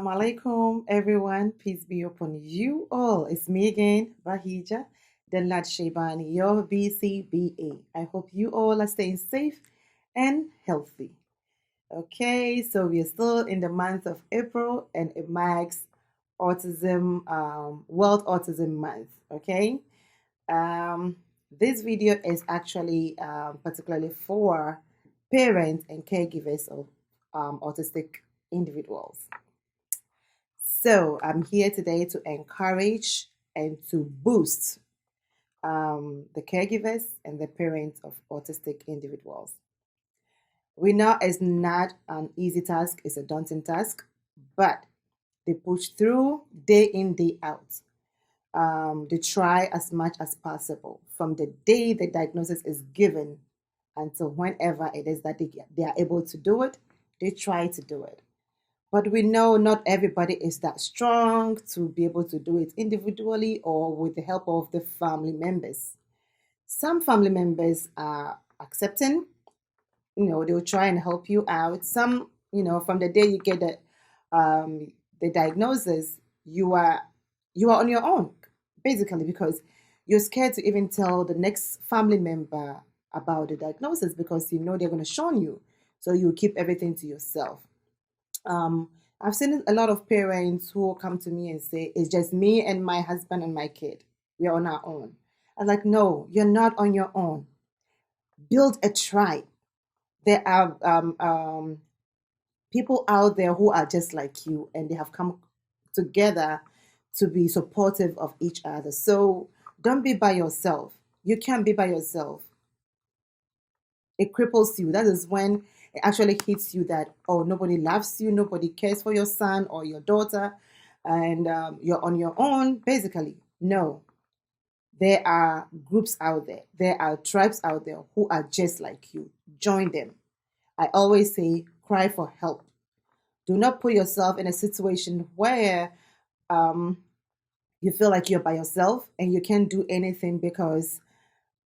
Assalamu alaikum, everyone. Peace be upon you all. It's me again, Bahijah, the lad Sheibanee, your BCBA. I hope you all are staying safe and healthy. Okay, so we are still in the month of April and it marks World Autism Month. Okay, this video is actually particularly for parents and caregivers of autistic individuals. So I'm here today to encourage and to boost the caregivers and the parents of autistic individuals. We know it's not an easy task, it's a daunting task, but they push through day in, day out. They try as much as possible from the day the diagnosis is given until whenever it is that they are able to do it, they try to do it. But we know not everybody is that strong to be able to do it individually or with the help of the family members. Some family members are accepting, they'll try and help you out. Some, from the day you get the diagnosis, you are on your own, basically, because you're scared to even tell the next family member about the diagnosis because they're going to shun you. So you keep everything to yourself. I've seen a lot of parents who come to me and say, it's just me and my husband and my kid. We're on our own. I'm like, no, you're not on your own. Build a tribe. There are people out there who are just like you and they have come together to be supportive of each other. So don't be by yourself. You can't be by yourself. It cripples you. That is when it actually hits you that, oh, nobody loves you, nobody cares for your son or your daughter, and you're on your own, basically. No. There are groups out there. There are tribes out there who are just like you. Join them. I always say, cry for help. Do not put yourself in a situation where you feel like you're by yourself and you can't do anything because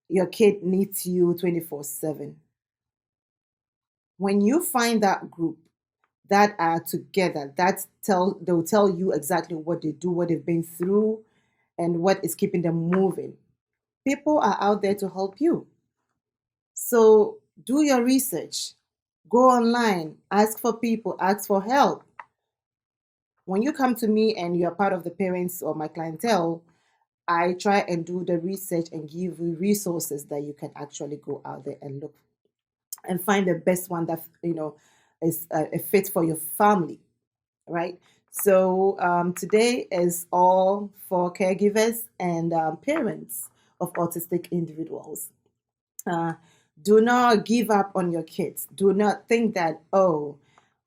your kid needs you 24/7. When you find that group that are together, they'll tell you exactly what they do, what they've been through, and what is keeping them moving. People are out there to help you. So do your research. Go online, ask for people, ask for help. When you come to me and you're part of the parents or my clientele, I try and do the research and give you resources that you can actually go out there and look and find the best one that is a fit for your family, right? So today is all for caregivers and parents of autistic individuals. Do not give up on your kids. Do not think that, oh,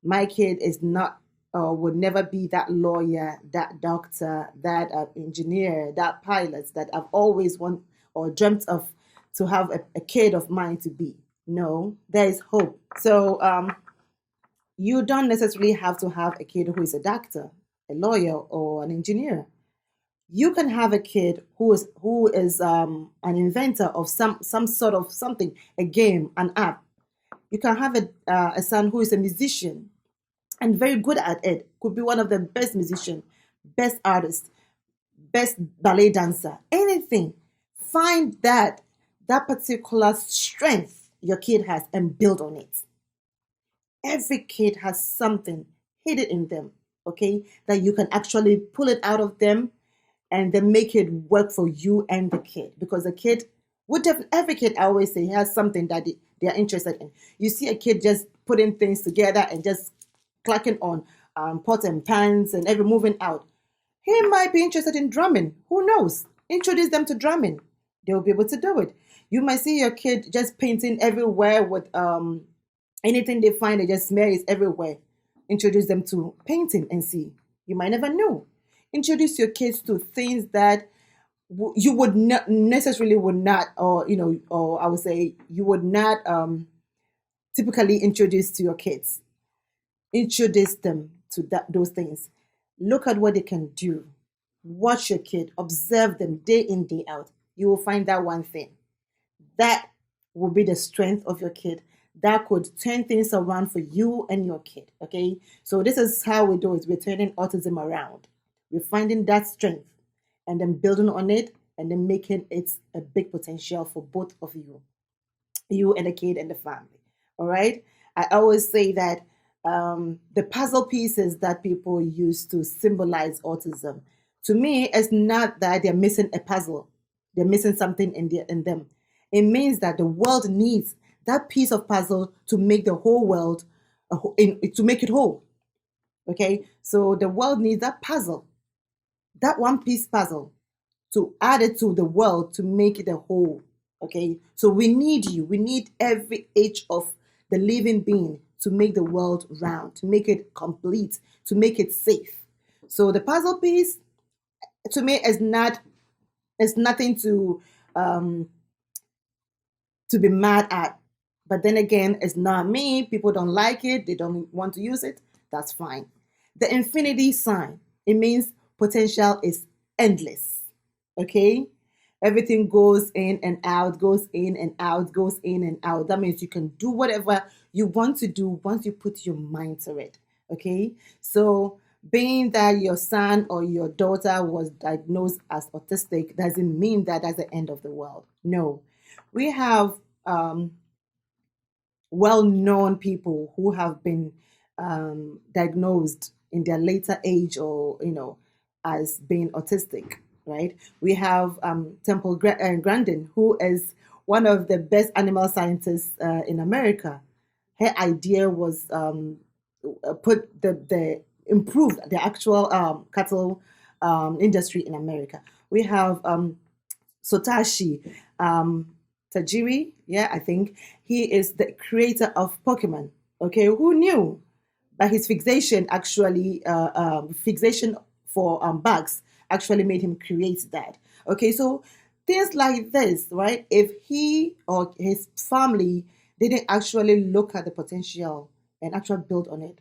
my kid is not would never be that lawyer, that doctor, that engineer, that pilot that I've always wanted or dreamt of to have a kid of mine to be. No, there is hope. So you don't necessarily have to have a kid who is a doctor, a lawyer, or an engineer. You can have a kid who is an inventor of some sort of something, a game, an app. You can have a son who is a musician and very good at it. Could be one of the best musicians, best artist, best ballet dancer, anything. Find that particular strength your kid has and build on it. Every kid has something hidden in them, okay, that you can actually pull it out of them and then make it work for you and the kid. Because the kid every kid, I always say, has something that they are interested in. You see a kid just putting things together and just clacking on pots and pans and every moving out. He might be interested in drumming. Who knows? Introduce them to drumming. They'll be able to do it. You might see your kid just painting everywhere with anything they find, they just smear it everywhere. Introduce them to painting and see. You might never know. Introduce your kids to things that you would not necessarily or I would say you would not typically introduce to your kids. Introduce them to those things. Look at what they can do. Watch your kid. Observe them day in, day out. You will find that one thing. That will be the strength of your kid. that could turn things around for you and your kid. Okay, so this is how we do it. We're turning autism around. We're finding that strength and then building on it and then making it a big potential for both of you and the kid and the family. All right, I always say that the puzzle pieces that people use to symbolize autism, to me, it's not that they're missing a puzzle, they're missing something in them. It means that the world needs that piece of puzzle to make the whole world to make it whole. Okay, so the world needs that puzzle, that one piece puzzle, to add it to the world to make it a whole. Okay, so we need you. We need every age of the living being to make the world round, to make it complete, to make it safe. So the puzzle piece, to me, is nothing to be mad at. But then again, it's not me. People don't like it. They don't want to use it. That's fine. The infinity sign, it means potential is endless. Okay? Everything goes in and out, goes in and out, goes in and out. That means you can do whatever you want to do once you put your mind to it. Okay? So being that your son or your daughter was diagnosed as autistic doesn't mean that that's the end of the world. No. We have well-known people who have been diagnosed in their later age or, as being autistic, right? We have Temple Grandin, who is one of the best animal scientists in America. Her idea was put the improved the actual cattle industry in America. We have Satoshi Tajiri, I think he is the creator of Pokemon. Okay, who knew? But his fixation for bugs actually made him create that. Okay, so things like this, right? If he or his family didn't actually look at the potential and actually build on it,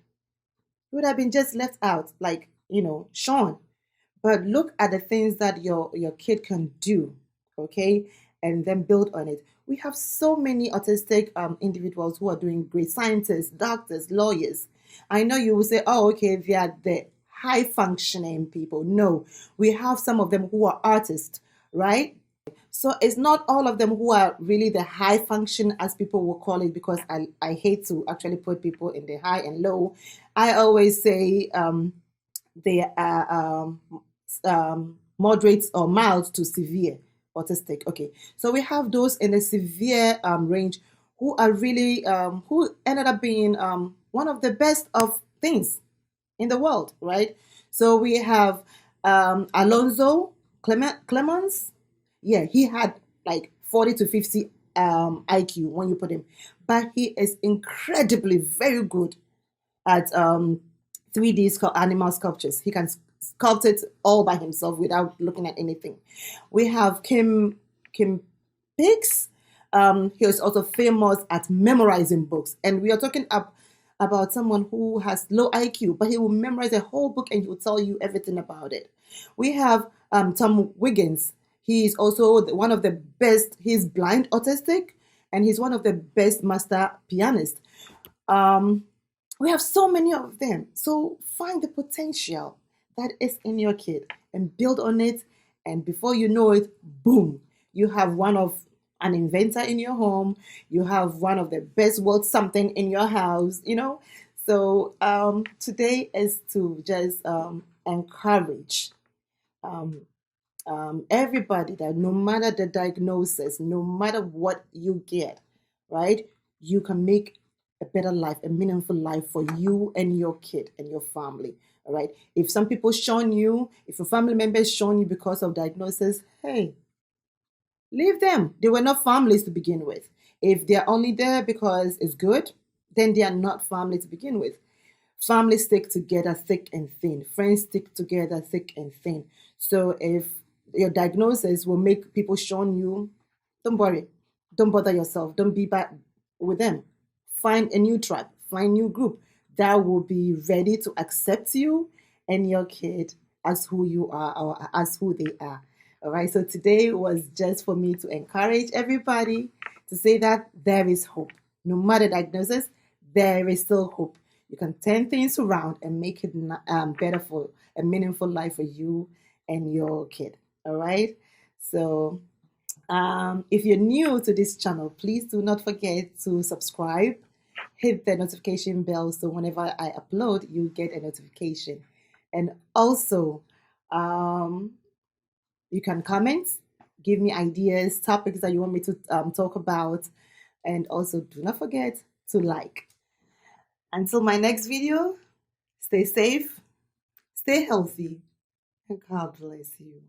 he would have been just left out, like, shown. But look at the things that your kid can do, okay, and then build on it. We have so many autistic individuals who are doing great: scientists, doctors, lawyers. I know you will say, oh, okay, they are the high functioning people. No, we have some of them who are artists, right? So it's not all of them who are really the high function, as people will call it, because I hate to actually put people in the high and low. I always say they are moderate or mild to severe autistic. Okay, so we have those in the severe range who are really who ended up being one of the best of things in the world, right? So we have Alonzo Clemens. Yeah, he had like 40 to 50 IQ when you put him, but he is incredibly very good at 3D animal sculptures. He can sculpt it all by himself without looking at anything. We have Kim Pix. He is also famous at memorizing books, and we are talking about someone who has low IQ, but he will memorize a whole book and he will tell you everything about it. We have Tom Wiggins. He is also one of the best. He's blind autistic, and he's one of the best master pianists. We have so many of them. So find the potential that is in your kid and build on it. And before you know it, boom, you have an inventor in your home. You have one of the best world something in your house, So today is to just encourage everybody that no matter the diagnosis, no matter what you get, right, you can make a better life, a meaningful life for you and your kid and your family. All right. If some people shun you, if a family member is shun you because of diagnosis, hey, leave them. They were not families to begin with. If they're only there because it's good, then they are not family to begin with. Families stick together thick and thin. Friends stick together thick and thin. So if your diagnosis will make people shun you, don't worry. Don't bother yourself. Don't be bad with them. Find a new tribe. Find a new group that will be ready to accept you and your kid as who you are or as who they are. All right. So today was just for me to encourage everybody to say that there is hope. No matter diagnosis, there is still hope. You can turn things around and make it better for a meaningful life for you and your kid. All right. So if you're new to this channel, please do not forget to subscribe, hit the notification bell so whenever I upload, you get a notification. And also, you can comment, give me ideas, topics that you want me to talk about, and also do not forget to like. Until my next video, stay safe, stay healthy, and God bless you.